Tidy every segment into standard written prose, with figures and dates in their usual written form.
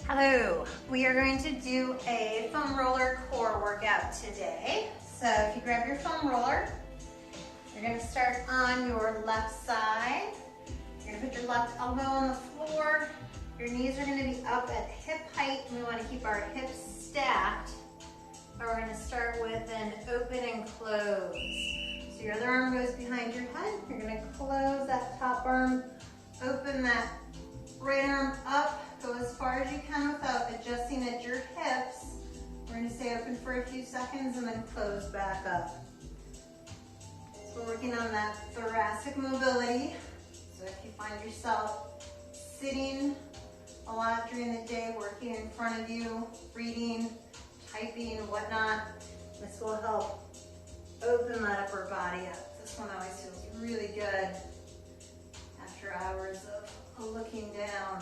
Hello, we are going to do a foam roller core workout today. So if you grab your foam roller, you're going to start on your left side. You're going to put your left elbow on the floor. Your knees are going to be up at hip height. We want to keep our hips stacked. So we're going to start with an open and close. So your other arm goes behind your head. You're going to close that top arm, open that right arm up. Go as far as you can without adjusting at your hips. We're going to stay open for a few seconds and then close back up. So we're working on that thoracic mobility. So if you find yourself sitting a lot during the day, working in front of you, reading, typing, whatnot, this will help open that upper body up. This one always feels really good after hours of looking down.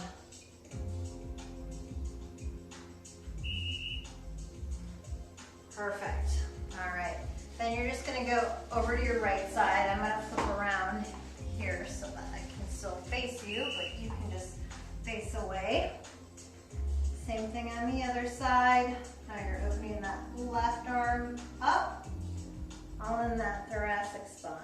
Perfect. All right. Then you're just going to go over to your right side. I'm going to flip around here so that I can still face you, but you can just face away. Same thing on the other side. Now you're opening that left arm up, all in that thoracic spine.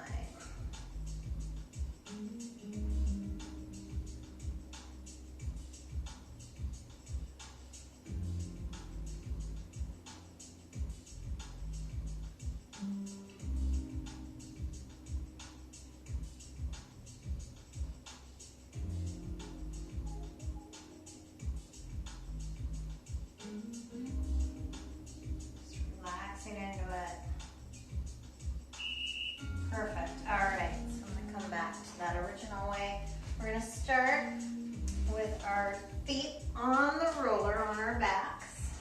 Perfect. All right, so I'm going to come back to that original way. We're going to start with our feet on the roller on our backs.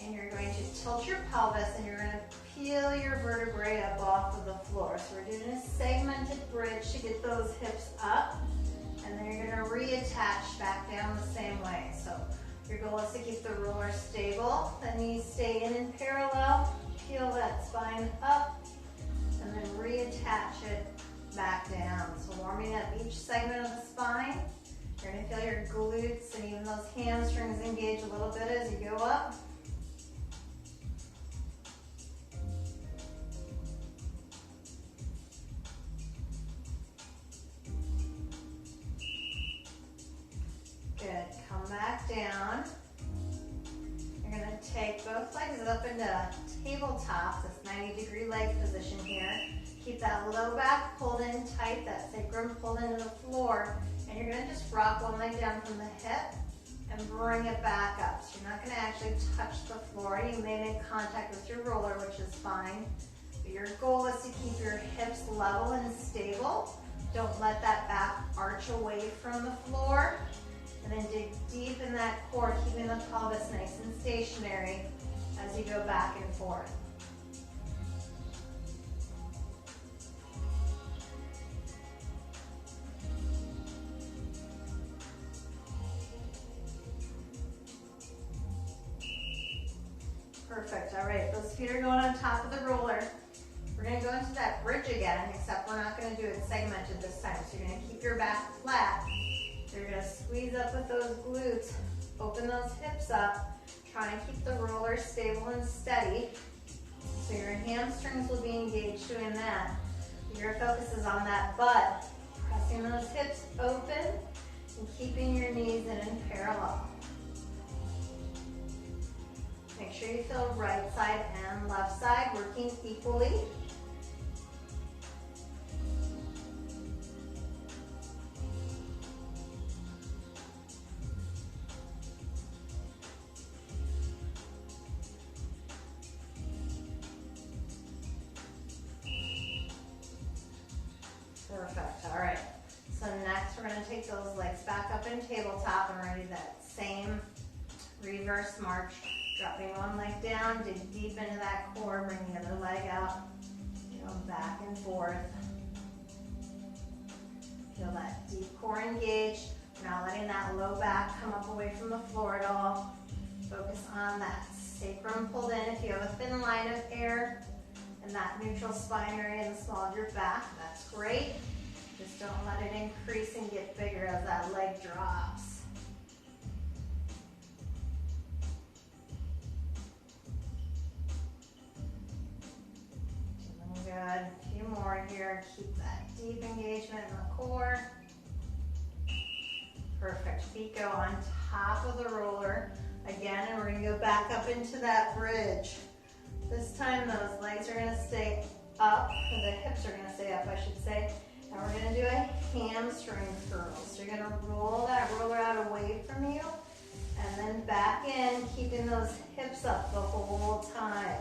And you're going to tilt your pelvis and you're going to peel your vertebrae up off of the floor. So we're doing a segmented bridge to get those hips up. And then you're going to reattach back down the same way. So your goal is to keep the roller stable. The knees stay in parallel. Peel that spine up. And then reattach it back down. So warming up each segment of the spine. You're going to feel your glutes and even those hamstrings engage a little bit as you go up. Good. Come back down. You're going to take both legs up into tabletop, this 90-degree leg position here. Keep that low back pulled in tight, that sacrum pulled into the floor, and you're going to just rock one leg down from the hip and bring it back up. So you're not going to actually touch the floor. You may make contact with your roller, which is fine, but your goal is to keep your hips level and stable. Don't let that back arch away from the floor. And then dig deep in that core, keeping the pelvis nice and stationary as you go back and forth. Perfect. All right, those feet are going on top of the roller. We're going to go into that bridge again, except we're not going to do it segmented this time. So you're going to keep your back flat. You're going to squeeze up with those glutes, open those hips up, try and keep the roller stable and steady. So your hamstrings will be engaged doing that. Your focus is on that butt, pressing those hips open and keeping your knees in parallel. Make sure you feel right side and left side working equally. Perfect. All right. So next we're going to take those legs back up in tabletop and we're going to do that same reverse march. Dropping one leg down, dig deep into that core, bring the other leg out, go back and forth. Feel that deep core engaged. We're not letting that low back come up away from the floor at all. Focus on that sacrum pulled in. If you have a thin line of air in that neutral spine area in the small of your back, that's great. Just don't let it increase and get bigger as that leg drops. good. A few more here. Keep that deep engagement in the core. Perfect. Feet go on top of the roller again, and we're going to go back up into that bridge. This time those legs are going to stay up, or the hips are going to stay up, I should say. And we're going to do a hamstring curl. So you're going to roll that roller out away from you, and then back in, keeping those hips up the whole time.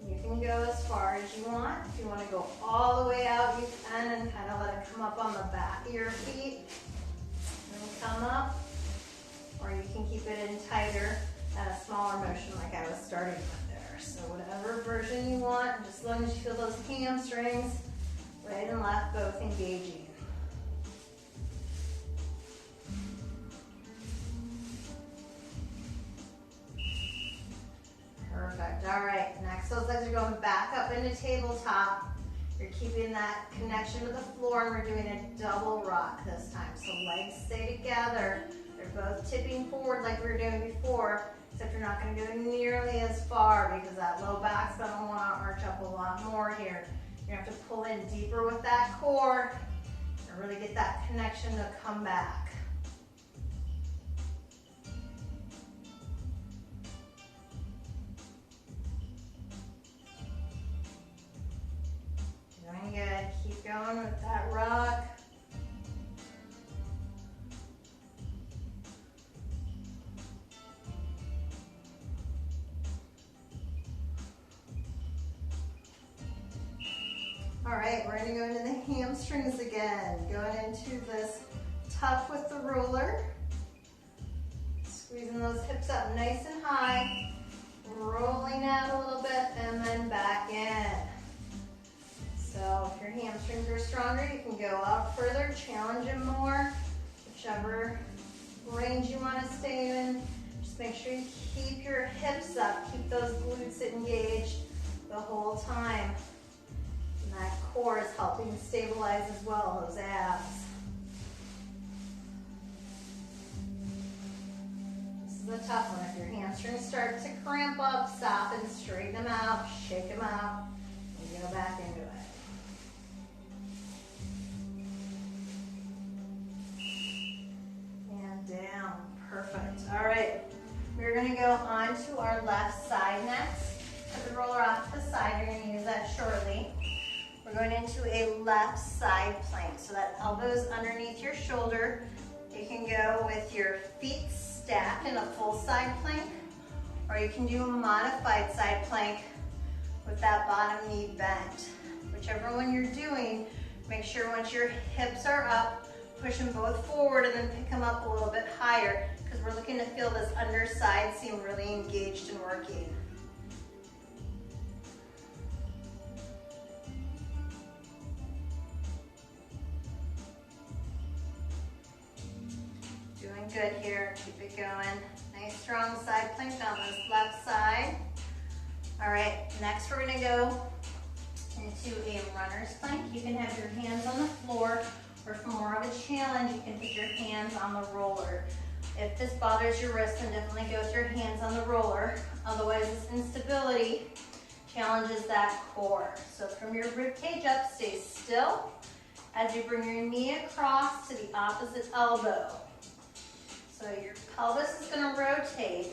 You can go as far as you want. If you want to go all the way out, you can, and kind of let it come up on the back of your feet. And come up. Or you can keep it in tighter at a smaller motion like I was starting with there. So whatever version you want, just as long as you feel those hamstrings, right and left, both engaging. Perfect. All right, next those legs are going back up into tabletop. You're keeping that connection to the floor, and we're doing a double rock this time. So legs stay together. They're both tipping forward like we were doing before, except you're not going to go nearly as far because that low back's going to want to arch up a lot more here. You're going to have to pull in deeper with that core and really get that connection to come back. Doing good. Keep going with that rock. All right, we're going to go into the hamstrings again. Going into this tuck with the roller. Squeezing those hips up nice and high. Rolling out a little bit and then back in. So if your hamstrings are stronger, you can go out further, challenge them more, whichever range you want to stay in. Just make sure you keep your hips up, keep those glutes engaged the whole time. And that core is helping stabilize as well, those abs. This is a tough one. If your hamstrings start to cramp up, stop and straighten them out, shake them out, and go back into it. Down. Perfect. All right. We're going to go on to our left side next. Put the roller off to the side. You're going to use that shortly. We're going into a left side plank. So that elbow's underneath your shoulder. You can go with your feet stacked in a full side plank, or you can do a modified side plank with that bottom knee bent. Whichever one you're doing, make sure once your hips are up, push them both forward and then pick them up a little bit higher, because we're looking to feel this underside seem really engaged and working. Doing good here. Keep it going. Nice strong side plank on this left side. All right, next we're going to go into a runner's plank. You can have your hands on the floor, or for more of a challenge, you can put your hands on the roller. If this bothers your wrist, then definitely go with your hands on the roller. Otherwise, this instability challenges that core. So from your rib cage up, stay still as you bring your knee across to the opposite elbow. So your pelvis is going to rotate,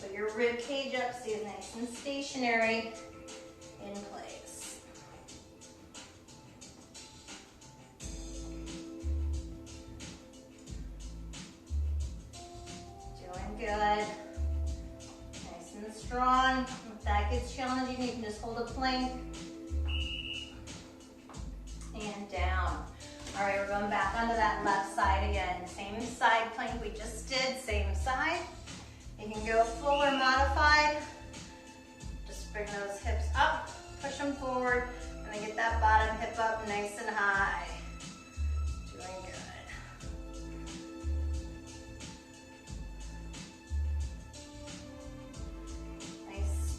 but your rib cage up stays nice and stationary in place. Good. Nice and strong. If that gets challenging, you can just hold a plank and down. All right, we're going back onto that left side again. Same side plank we just did, same side. You can go full or modified. Just bring those hips up, push them forward, and then get that bottom hip up nice and high. Doing good.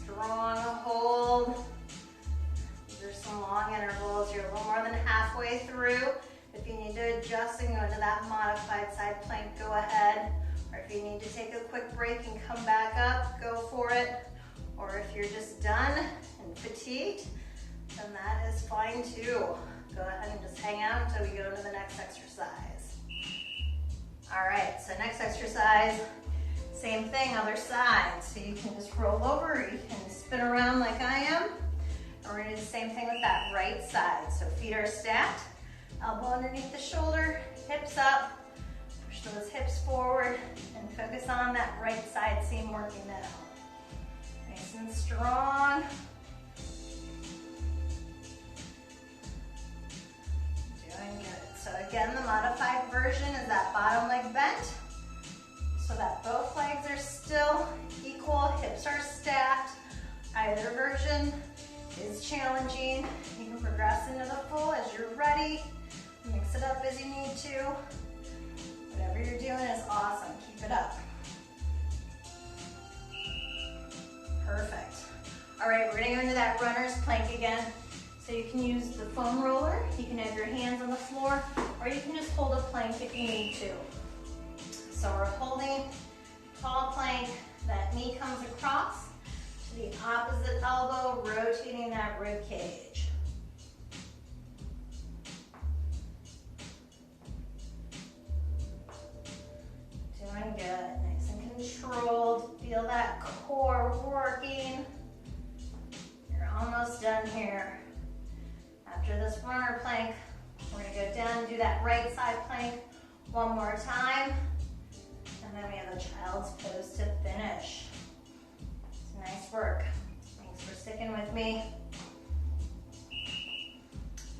Strong hold. These are some long intervals. You're a little more than halfway through. If you need to adjust and go into that modified side plank, go ahead. Or if you need to take a quick break and come back up, go for it. Or if you're just done and fatigued, And that is fine too. Go ahead and just hang out until we go to the next exercise. All right, so next exercise, same thing, other side. So you can just roll over, or you can spin around like I am. And we're gonna do the same thing with that right side. So feet are stacked, elbow underneath the shoulder, hips up, push those hips forward, and focus on that right side seam working now. Nice and strong. Doing good. So again, the modified version is that bottom leg bent, so that both legs are still equal, hips are stacked. Either version is challenging. You can progress into the full as you're ready. Mix it up as you need to. Whatever you're doing is awesome. Keep it up. Perfect. All right, we're gonna go into that runner's plank again. So you can use the foam roller, you can have your hands on the floor, or you can just hold a plank if you need to. So we're holding tall plank, that knee comes across to the opposite elbow, rotating that rib cage. Doing good, nice and controlled. Feel that core working. You're almost done here. After this runner plank, we're gonna go down and do that right side plank one more time. And then we have a child's pose to finish. It's nice work. Thanks for sticking with me.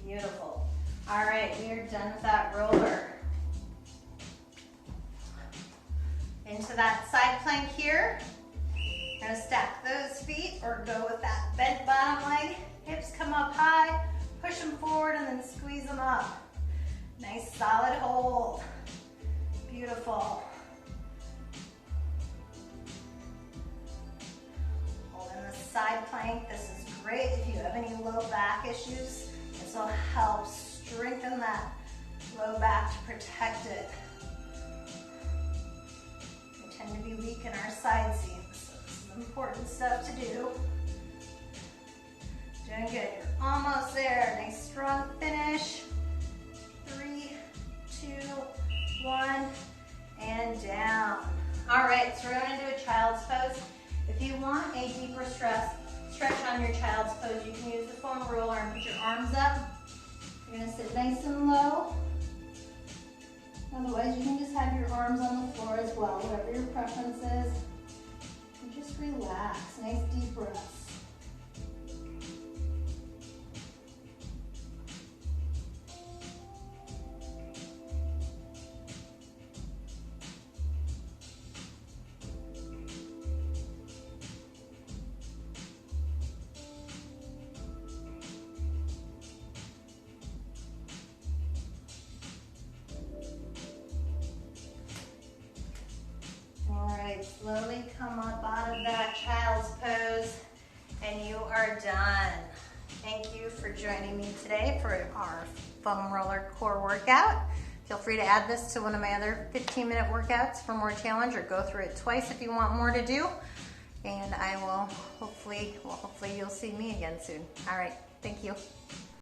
Beautiful. All right, we are done with that roller. Into that side plank here. We're gonna stack those feet or go with that bent bottom leg. Hips come up high, push them forward and then squeeze them up. Nice solid hold. Beautiful. Holding the side plank. This is great if you have any low back issues. This will help strengthen that low back to protect it. We tend to be weak in our side seams, so this is important stuff to do. Doing good, you're almost there. Nice strong finish. 3, 2, 1, and down. All right, so we're gonna do a child's pose. If you want a deeper stretch on your child's pose, you can use the foam roller and put your arms up. You're gonna sit nice and low. Otherwise, you can just have your arms on the floor as well, whatever your preference is. And just relax, nice deep breaths. Slowly come up out of that child's pose and you are done. Thank you for joining me today for our foam roller core workout. Feel free to add this to one of my other 15-minute workouts for more challenge, or go through it twice if you want more to do. And I will hopefully you'll see me again soon. All right, thank you.